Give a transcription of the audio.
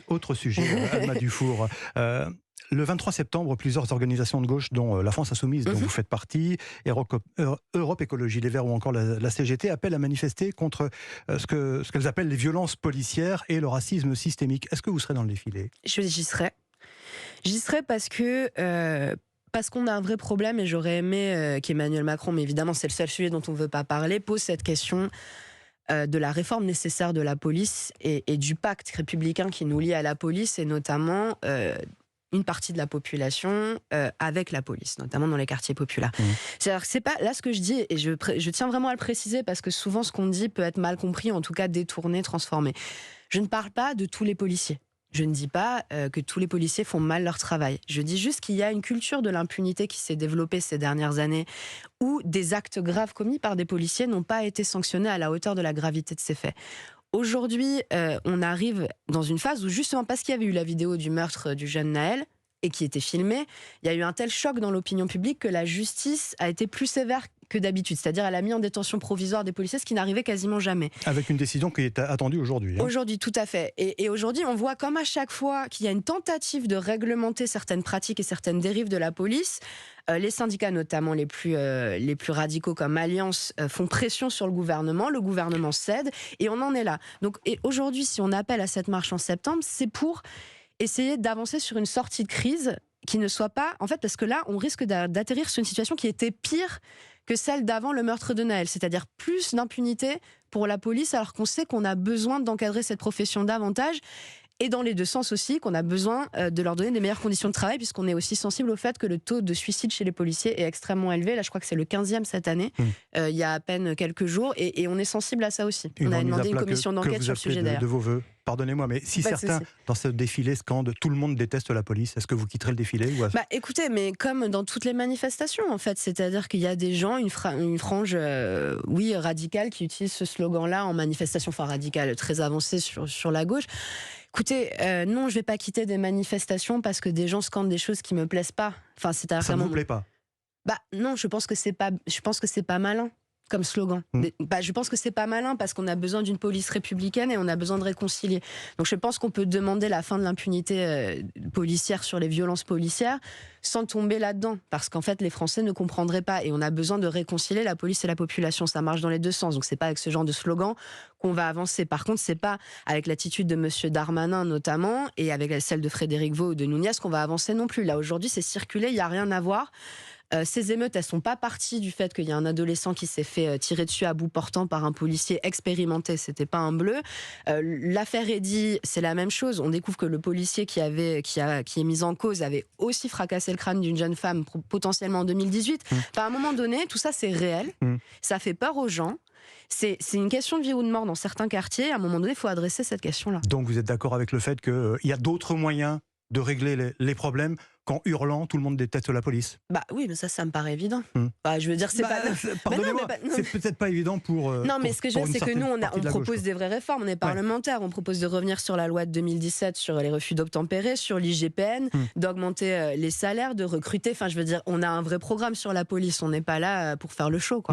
Autre sujet, Alma Dufour. Le 23 septembre, plusieurs organisations de gauche, dont la France Insoumise, dont vous faites partie, Europe Écologie Les Verts ou encore la CGT, appellent à manifester contre ce qu'elles appellent les violences policières et le racisme systémique. Est-ce que vous serez dans le défilé ? J'y serai. J'y serai parce qu'on a un vrai problème, et j'aurais aimé qu'Emmanuel Macron, mais évidemment c'est le seul sujet dont on ne veut pas parler, pose cette question de la réforme nécessaire de la police et du pacte républicain qui nous lie à la police, et notamment une partie de la population avec la police, notamment dans les quartiers populaires. C'est-à-dire que c'est pas là ce que je dis, et je tiens vraiment à le préciser parce que souvent ce qu'on dit peut être mal compris, en tout cas détourné, transformé. Je ne parle pas de tous les policiers. Je ne dis pas que tous les policiers font mal leur travail. Je dis juste qu'il y a une culture de l'impunité qui s'est développée ces dernières années, où des actes graves commis par des policiers n'ont pas été sanctionnés à la hauteur de la gravité de ces faits. Aujourd'hui, on arrive dans une phase où, justement parce qu'il y avait eu la vidéo du meurtre du jeune Naël, et qui était filmée, il y a eu un tel choc dans l'opinion publique que la justice a été plus sévère que d'habitude. C'est-à-dire elle a mis en détention provisoire des policiers, ce qui n'arrivait quasiment jamais. Avec une décision qui est attendue aujourd'hui. Aujourd'hui, tout à fait. Et aujourd'hui, on voit comme à chaque fois qu'il y a une tentative de réglementer certaines pratiques et certaines dérives de la police, les syndicats, notamment les plus radicaux comme Alliance, font pression sur le gouvernement cède, et on en est là. Donc, et aujourd'hui, si on appelle à cette marche en septembre, c'est pour essayer d'avancer sur une sortie de crise qui ne soit pas... En fait, parce que là, on risque d'atterrir sur une situation qui était pire que celle d'avant le meurtre de Naël. C'est-à-dire plus d'impunité pour la police, alors qu'on sait qu'on a besoin d'encadrer cette profession davantage, et dans les deux sens aussi, qu'on a besoin de leur donner des meilleures conditions de travail, puisqu'on est aussi sensible au fait que le taux de suicide chez les policiers est extrêmement élevé. Là, je crois que c'est le 15e cette année, il y a à peine quelques jours, et on est sensible à ça aussi. On a demandé une commission d'enquête sur le sujet d'ailleurs. De vos voeux. Pardonnez-moi, mais si certains, dans ce défilé, scandent « tout le monde déteste la police », est-ce que vous quitterez le défilé ou... Écoutez, mais comme dans toutes les manifestations, en fait, c'est-à-dire qu'il y a des gens, une frange radicale, qui utilise ce slogan-là en manifestation, enfin radicale, très avancée sur la gauche. Écoutez, non, je vais pas quitter des manifestations parce que des gens scandent des choses qui me plaisent pas. Enfin, c'est ça ne vous plaît pas? Non, je pense que c'est pas malin comme slogan. Je pense que c'est pas malin parce qu'on a besoin d'une police républicaine et on a besoin de réconcilier. Donc je pense qu'on peut demander la fin de l'impunité policière sur les violences policières sans tomber là-dedans, parce qu'en fait les Français ne comprendraient pas, et on a besoin de réconcilier la police et la population. Ça marche dans les deux sens, donc c'est pas avec ce genre de slogan qu'on va avancer. Par contre, c'est pas avec l'attitude de monsieur Darmanin notamment et avec celle de Frédéric Vaux ou de Nunez qu'on va avancer non plus. Là aujourd'hui c'est circulé, il y a rien à voir. Ces émeutes, elles sont pas parties du fait qu'il y a un adolescent qui s'est fait tirer dessus à bout portant par un policier expérimenté, c'était pas un bleu. L'affaire Eddy, c'est la même chose. On découvre que le policier qui est mis en cause avait aussi fracassé le crâne d'une jeune femme potentiellement en 2018. À un moment donné, tout ça c'est réel, ça fait peur aux gens. C'est une question de vie ou de mort dans certains quartiers. À un moment donné, il faut adresser cette question-là. Donc vous êtes d'accord avec le fait qu'il y a d'autres moyens de régler les problèmes qu'en hurlant tout le monde déteste la police? Oui, mais ça me paraît évident. Je veux dire, c'est pas... Pardonnez-moi, c'est peut-être pas évident pour... Non, mais ce que je veux dire, c'est que nous, on propose des vraies réformes, on est parlementaires, on propose de revenir sur la loi de 2017, sur les refus d'obtempérer, sur l'IGPN, d'augmenter les salaires, de recruter, enfin je veux dire, on a un vrai programme sur la police, on n'est pas là pour faire le show, quoi.